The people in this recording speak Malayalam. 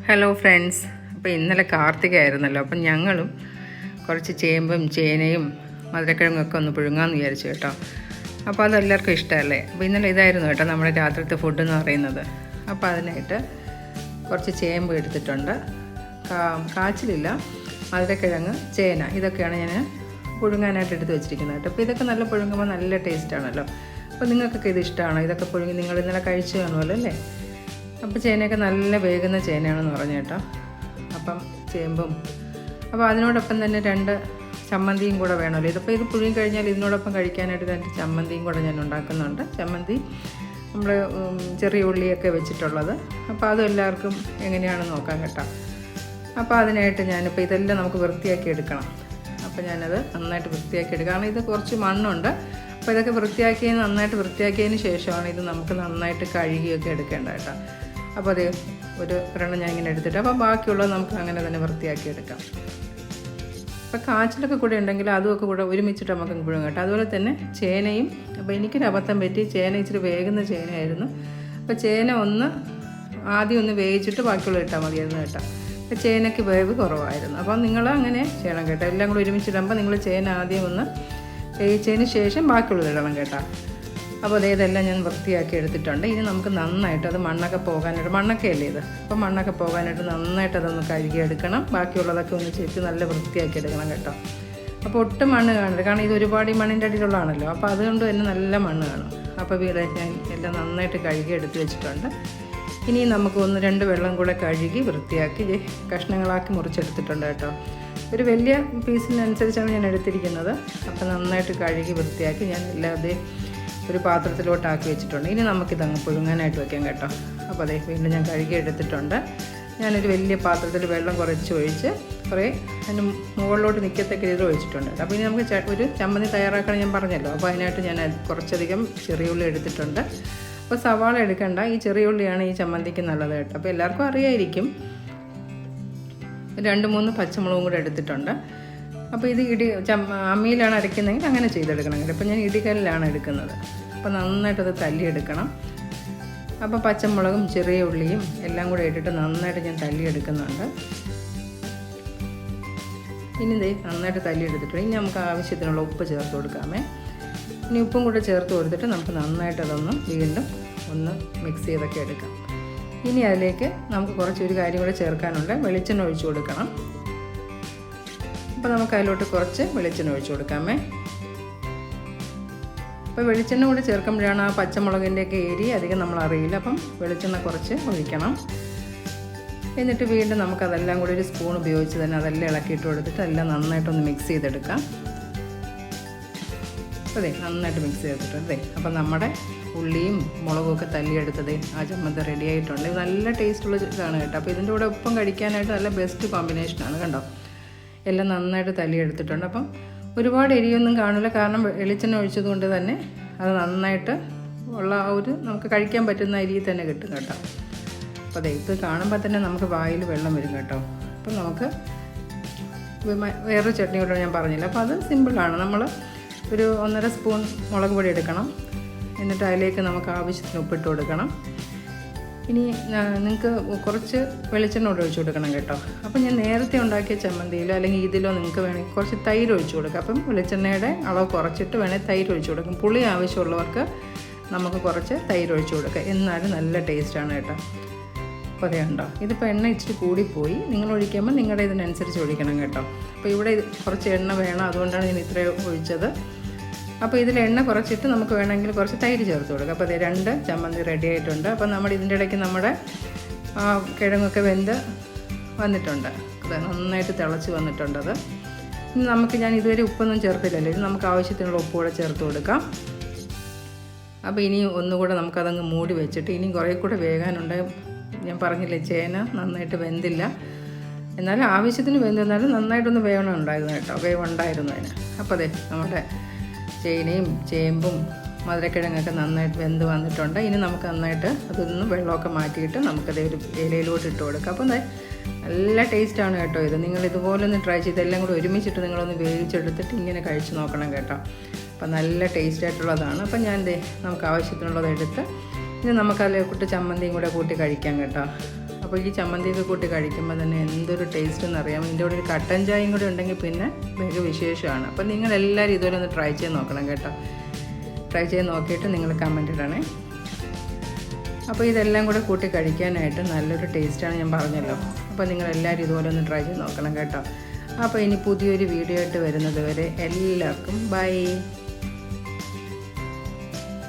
ഹലോ ഫ്രണ്ട്സ്, അപ്പോൾ ഇന്നലെ കാർത്തികയായിരുന്നല്ലോ. അപ്പം ഞങ്ങളും കുറച്ച് ചേമ്പും ചേനയും മധുരക്കിഴങ്ങൊക്കെ ഒന്ന് പുഴുങ്ങാമെന്ന് വിചാരിച്ചു കേട്ടോ. അപ്പോൾ അതെല്ലാവർക്കും ഇഷ്ടമല്ലേ. അപ്പോൾ ഇന്നലെ ഇതായിരുന്നു കേട്ടോ നമ്മുടെ രാത്രിത്തെ ഫുഡ് എന്ന് പറയുന്നത്. അപ്പോൾ അതിനായിട്ട് കുറച്ച് ചേമ്പ് എടുത്തിട്ടുണ്ട്, കാച്ചിലില്ല, മധുരക്കിഴങ്ങ്, ചേന, ഇതൊക്കെയാണ് ഞാൻ പുഴുങ്ങാനായിട്ട് എടുത്ത് വെച്ചിരിക്കുന്നത് കേട്ടോ. അപ്പോൾ ഇതൊക്കെ നല്ല പുഴുങ്ങുമ്പോൾ നല്ല ടേസ്റ്റാണല്ലോ. അപ്പോൾ നിങ്ങൾക്കൊക്കെ ഇത് ഇഷ്ടമാണോ? ഇതൊക്കെ പുഴുങ്ങി നിങ്ങൾ ഇന്നലെ കഴിച്ചു കാണുമല്ലോ അല്ലേ. അപ്പോൾ ചേനയൊക്കെ നല്ല വേകുന്ന ചേനയാണെന്ന് പറഞ്ഞു കേട്ടോ. അപ്പം ചേമ്പും, അപ്പോൾ അതിനോടൊപ്പം തന്നെ 2 ചമ്മന്തിയും കൂടെ വേണമല്ലോ. ഇതിപ്പോൾ ഇത് പുഴുങ്ങി കഴിഞ്ഞാൽ ഇതിനോടൊപ്പം കഴിക്കാനായിട്ട് 2 ചമ്മന്തിയും കൂടെ ഞാൻ ഉണ്ടാക്കുന്നുണ്ട്. ചമ്മന്തി നമ്മൾ ചെറിയ ഉള്ളിയൊക്കെ വെച്ചിട്ടുള്ളത്. അപ്പോൾ അതും എല്ലാവർക്കും എങ്ങനെയാണെന്ന് നോക്കാം കേട്ടോ. അപ്പോൾ അതിനായിട്ട് ഞാനിപ്പോൾ ഇതെല്ലാം നമുക്ക് വൃത്തിയാക്കി എടുക്കണം. അപ്പോൾ ഞാനത് നന്നായിട്ട് വൃത്തിയാക്കി എടുക്കാം. കാരണം ഇത് കുറച്ച് മണ്ണുണ്ട്. അപ്പോൾ ഇതൊക്കെ നന്നായിട്ട് വൃത്തിയാക്കിയതിന് ശേഷമാണ് ഇത് നമുക്ക് നന്നായിട്ട് കഴുകിയൊക്കെ എടുക്കേണ്ട കേട്ടോ. അപ്പോൾ അത് ഒരെണ്ണം ഞാൻ ഇങ്ങനെ എടുത്തിട്ട്, അപ്പോൾ ബാക്കിയുള്ളത് നമുക്ക് അങ്ങനെ തന്നെ വൃത്തിയാക്കി എടുക്കാം. അപ്പോൾ കാച്ചിലൊക്കെ കൂടെ ഉണ്ടെങ്കിൽ അതുമൊക്കെ കൂടെ ഒരുമിച്ചിട്ട് നമുക്ക് പുഴുങ്ങും കേട്ടോ. അതുപോലെ തന്നെ ചേനയും, അപ്പോൾ എനിക്കൊരു അബദ്ധം പറ്റി, ചേന ഇച്ചിരി വേകുന്ന ചേനയായിരുന്നു. അപ്പോൾ ചേന ആദ്യം ഒന്ന് വേവിച്ചിട്ട് ബാക്കിയുള്ള ഇട്ടാൽ മതിയായിരുന്നു കേട്ടോ. അപ്പോൾ ചേനയ്ക്ക് വേവ് കുറവായിരുന്നു. അപ്പോൾ നിങ്ങൾ അങ്ങനെ ചെയ്യണം കേട്ടോ. എല്ലാം കൂടെ ഒരുമിച്ചിടുമ്പോൾ നിങ്ങൾ ചേന ആദ്യം ഒന്ന് വേവിച്ചതിന് ശേഷം ബാക്കിയുള്ളത് ഇടണം കേട്ടോ. അപ്പോൾ ഇതെല്ലാം ഞാൻ വൃത്തിയാക്കി എടുത്തിട്ടുണ്ട്. ഇനി നമുക്ക് നന്നായിട്ട് അത് മണ്ണൊക്കെ പോകാനായിട്ട്, മണ്ണൊക്കെ അല്ലേ ഇത്, അപ്പോൾ മണ്ണൊക്കെ പോകാനായിട്ട് നന്നായിട്ട് അതൊന്ന് കഴുകിയെടുക്കണം. ബാക്കിയുള്ളതൊക്കെ ഒന്ന് ചേർത്ത് നല്ല വൃത്തിയാക്കി എടുക്കണം കേട്ടോ. അപ്പോൾ ഒട്ടും മണ്ണ് കാണരുത്, കാരണം ഇത് ഒരുപാട് ഈ മണ്ണിൻ്റെ അടിയിലുള്ളതാണല്ലോ. അപ്പോൾ അതുകൊണ്ട് തന്നെ നല്ല മണ്ണ് കാണും. അപ്പോൾ ഞാൻ എല്ലാം നന്നായിട്ട് കഴുകി എടുത്ത് വെച്ചിട്ടുണ്ട്. ഇനി നമുക്ക് 1-2 വെള്ളം കൂടെ കഴുകി വൃത്തിയാക്കി കഷ്ണങ്ങളാക്കി മുറിച്ചെടുത്തിട്ടുണ്ട് കേട്ടോ. ഒരു വലിയ പീസിനനുസരിച്ചാണ് ഞാൻ എടുത്തിരിക്കുന്നത്. അപ്പോൾ നന്നായിട്ട് കഴുകി വൃത്തിയാക്കി ഞാൻ എല്ലാം ഒരു പാത്രത്തിലോട്ടാക്കി വെച്ചിട്ടുണ്ട്. ഇനി നമുക്കിതങ്ങ് പുഴുങ്ങാനായിട്ട് വയ്ക്കാം കേട്ടോ. അപ്പോൾ വീണ്ടും ഞാൻ കഴുകി എടുത്തിട്ടുണ്ട്. ഞാനൊരു വലിയ പാത്രത്തിൽ വെള്ളം കുറച്ച് ഒഴിച്ച് അതിന് മുകളിലോട്ട് നിൽക്കത്തക്ക രീതിയിൽ ഒഴിച്ചിട്ടുണ്ട്. അപ്പോൾ ഇനി നമുക്ക് ഒരു ചമ്മന്തി തയ്യാറാക്കണം ഞാൻ പറഞ്ഞല്ലോ. അപ്പോൾ അതിനായിട്ട് ഞാൻ കുറച്ചധികം ചെറിയ ഉള്ളി എടുത്തിട്ടുണ്ട്. അപ്പോൾ സവാള എടുക്കണ്ട, ഈ ചെറിയ ഉള്ളിയാണ് ഈ ചമ്മന്തിക്ക് നല്ലത് കേട്ടോ. അപ്പോൾ എല്ലാവർക്കും അറിയായിരിക്കും. 2-3 പച്ചമുളകും കൂടെ എടുത്തിട്ടുണ്ട്. അപ്പോൾ ഇത് അമ്മിയിലാണ് അരയ്ക്കുന്നതെങ്കിൽ അങ്ങനെ ചെയ്തെടുക്കണം കേട്ടോ. അപ്പോൾ ഞാൻ ഇടികല്ലിലാണ് എടുക്കുന്നത്. അപ്പോൾ നന്നായിട്ടത് തല്ലിയെടുക്കണം. അപ്പോൾ പച്ചമുളകും ചെറിയ ഉള്ളിയും എല്ലാം കൂടെ ഇട്ടിട്ട് നന്നായിട്ട് ഞാൻ തല്ലിയെടുക്കുന്നുണ്ട്. ഇനി നന്നായിട്ട് തല്ലിയെടുത്തിട്ടുണ്ട്. ഇനി നമുക്ക് ആവശ്യത്തിനുള്ള ഉപ്പ് ചേർത്ത് കൊടുക്കാമേ. ഇനി ഉപ്പും കൂടെ ചേർത്ത് കൊടുത്തിട്ട് നമുക്ക് നന്നായിട്ട് അതൊന്ന് വീണ്ടും ഒന്ന് മിക്സ് ചെയ്തൊക്കെ എടുക്കാം. ഇനി അതിലേക്ക് നമുക്ക് ഒരു കാര്യം കൂടെ ചേർക്കാനുണ്ട്. വെളിച്ചെണ്ണ ഒഴിച്ചു കൊടുക്കണം. അപ്പോൾ നമുക്ക് അതിലോട്ട് കുറച്ച് വെളിച്ചെണ്ണ ഒഴിച്ചു കൊടുക്കാമേ. അപ്പോൾ വെളിച്ചെണ്ണ കൂടി ചേർക്കുമ്പോഴാണ് ആ പച്ചമുളകിൻ്റെയൊക്കെ അധികം നമ്മൾ അറിയില്ല. അപ്പം വെളിച്ചെണ്ണ കുറച്ച് ഒഴിക്കണം. എന്നിട്ട് വീണ്ടും നമുക്കതെല്ലാം കൂടി ഒരു സ്പൂൺ ഉപയോഗിച്ച് തന്നെ അതെല്ലാം ഇളക്കിയിട്ട് കൊടുത്തിട്ട് എല്ലാം നന്നായിട്ടൊന്ന് മിക്സ് ചെയ്തെടുക്കാം. അപ്പോൾ നന്നായിട്ട് മിക്സ് ചെയ്തിട്ടുണ്ട്. അപ്പോൾ നമ്മുടെ ഉള്ളിയും മുളകും ഒക്കെ തല്ലിയെടുത്തത് ആ ചമ്മന്തി റെഡി ആയിട്ടുണ്ട്. ഇത് നല്ല ടേസ്റ്റുള്ള ഇതാണ് കേട്ടോ. അപ്പോൾ ഇതിൻ്റെ കൂടെ ഒപ്പം കഴിക്കാനായിട്ട് നല്ല ബെസ്റ്റ് കോമ്പിനേഷനാണ് കണ്ടോ. എല്ലാം നന്നായിട്ട് തല്ലിയെടുത്തിട്ടുണ്ട്. അപ്പം ഒരുപാട് എരിയൊന്നും കാണില്ല, കാരണം വെളിച്ചെണ്ണ ഒഴിച്ചത് കൊണ്ട് തന്നെ അത് നന്നായിട്ട് ഉള്ള നമുക്ക് കഴിക്കാൻ പറ്റുന്ന അരിയിൽ തന്നെ കിട്ടും കേട്ടോ. അപ്പോൾ ഇത് കാണുമ്പോൾ തന്നെ നമുക്ക് വായിൽ വെള്ളം വരും കേട്ടോ. അപ്പം നമുക്ക് വേറൊരു ചട്നി കൂടെ ഞാൻ പറഞ്ഞില്ല. അപ്പോൾ അത് സിമ്പിളാണ്. നമ്മൾ ഒരു 1.5 സ്പൂൺ മുളക് പൊടി എടുക്കണം. എന്നിട്ട് അതിലേക്ക് നമുക്ക് ആവശ്യത്തിന് ഉപ്പിട്ട് കൊടുക്കണം. ഇനി നിങ്ങൾക്ക് കുറച്ച് വെളിച്ചെണ്ണ കൂടെ ഒഴിച്ചു കൊടുക്കണം കേട്ടോ. അപ്പം ഞാൻ നേരത്തെ ഉണ്ടാക്കിയ ചമ്മന്തിയിലോ അല്ലെങ്കിൽ ഇതിലോ നിങ്ങൾക്ക് വേണമെങ്കിൽ കുറച്ച് തൈര് ഒഴിച്ചു കൊടുക്കാം. അപ്പം വെളിച്ചെണ്ണയുടെ അളവ് കുറച്ചിട്ട് വേണേൽ തൈര് ഒഴിച്ചു കൊടുക്കും. പുളി ആവശ്യമുള്ളവർക്ക് നമുക്ക് കുറച്ച് തൈര് ഒഴിച്ചു കൊടുക്കാം. എന്നാലും നല്ല ടേസ്റ്റാണ് കേട്ടോ. അപ്പോൾ അതുണ്ടോ, ഇതിപ്പോൾ എണ്ണ ഇച്ചിരി കൂടിപ്പോയി. നിങ്ങൾ ഒഴിക്കുമ്പോൾ നിങ്ങളുടെ ഇതിനനുസരിച്ച് ഒഴിക്കണം കേട്ടോ. അപ്പോൾ ഇവിടെ കുറച്ച് എണ്ണ വേണം, അതുകൊണ്ടാണ് ഞാൻ ഇത്രയും ഒഴിച്ചത്. അപ്പോൾ ഇതിൽ എണ്ണ കുറച്ചിട്ട് നമുക്ക് വേണമെങ്കിൽ കുറച്ച് തൈര് ചേർത്ത് കൊടുക്കുക. അപ്പോൾ 2 ചമ്മന്തി റെഡി ആയിട്ടുണ്ട്. അപ്പോൾ ഇതിൻ്റെ ഇടയ്ക്ക് നമ്മുടെ കിഴങ്ങൊക്കെ വെന്ത് വന്നിട്ടുണ്ട്. അത് നന്നായിട്ട് തിളച്ച് വന്നിട്ടുണ്ടത്. ഇനി ഞാൻ ഇതുവരെ ഉപ്പൊന്നും ചേർത്തില്ലല്ലോ. ഇത് നമുക്ക് ആവശ്യത്തിനുള്ള ഉപ്പ് കൂടെ ചേർത്ത് കൊടുക്കാം. അപ്പോൾ ഇനി ഒന്നുകൂടെ നമുക്കതങ്ങ് മൂടി വെച്ചിട്ട് ഇനി കുറേ കൂടെ വേകാനുണ്ട്. ഞാൻ പറഞ്ഞില്ലേ, ചേന നന്നായിട്ട് വെന്തില്ല, എന്നാലും ആവശ്യത്തിന് വെന്തെന്നാലും നന്നായിട്ടൊന്ന് വേവണമുണ്ടായിരുന്നു കേട്ടോ. വേവുണ്ടായിരുന്നു അതിന്. അപ്പോൾ നമ്മുടെ ചേനയും ചേമ്പും മധുരക്കിഴങ്ങൊക്കെ നന്നായിട്ട് വെന്ത് വന്നിട്ടുണ്ട്. ഇനി നമുക്ക് നന്നായിട്ട് അതൊന്ന് വെള്ളമൊക്കെ മാറ്റിയിട്ട് നമുക്കത് ഒരു ഇലയിലോട്ട് ഇട്ട് കൊടുക്കാം. അപ്പോൾ നല്ല ടേസ്റ്റാണ് കേട്ടോ ഇത്. നിങ്ങൾ ഇതുപോലെ ഒന്ന് ട്രൈ ചെയ്ത് എല്ലാം കൂടി ഒരുമിച്ചിട്ട് നിങ്ങളൊന്ന് വേവിച്ചെടുത്തിട്ട് ഇങ്ങനെ കഴിച്ച് നോക്കണം കേട്ടോ. അപ്പോൾ നല്ല ടേസ്റ്റായിട്ടുള്ളതാണ്. അപ്പോൾ ഞാൻ നമുക്ക് ആവശ്യത്തിനുള്ളത് എടുത്ത് ഇനി നമുക്കതിലേക്കൂട്ട് ചമ്മന്തിയും കൂടെ കൂട്ടി കഴിക്കാം കേട്ടോ. അപ്പോൾ ഈ ചമ്മന്തിയൊക്കെ കൂട്ടി കഴിക്കുമ്പോൾ തന്നെ എന്തൊരു ടേസ്റ്റ് എന്നറിയാം. ഇതിൻ്റെ കൂടെ ഒരു കട്ടൻ ചായയും കൂടി ഉണ്ടെങ്കിൽ പിന്നെ ഭയങ്കര വിശേഷമാണ്. അപ്പോൾ നിങ്ങളെല്ലാവരും ഇതുപോലെ ഒന്ന് ട്രൈ ചെയ്ത് നോക്കണം കേട്ടോ. ട്രൈ ചെയ്ത് നോക്കിയിട്ട് നിങ്ങൾ കമൻറ്റ് ഇടണേ. അപ്പോൾ ഇതെല്ലാം കൂടെ കൂട്ടി കഴിക്കാനായിട്ട് നല്ലൊരു ടേസ്റ്റാണ്, ഞാൻ പറഞ്ഞല്ലോ. അപ്പോൾ നിങ്ങളെല്ലാവരും ഇതുപോലെ ഒന്ന് ട്രൈ ചെയ്ത് നോക്കണം കേട്ടോ. അപ്പോൾ ഇനി പുതിയൊരു വീഡിയോ ആയിട്ട് വരുന്നത് വരെ എല്ലാവർക്കും ബൈ.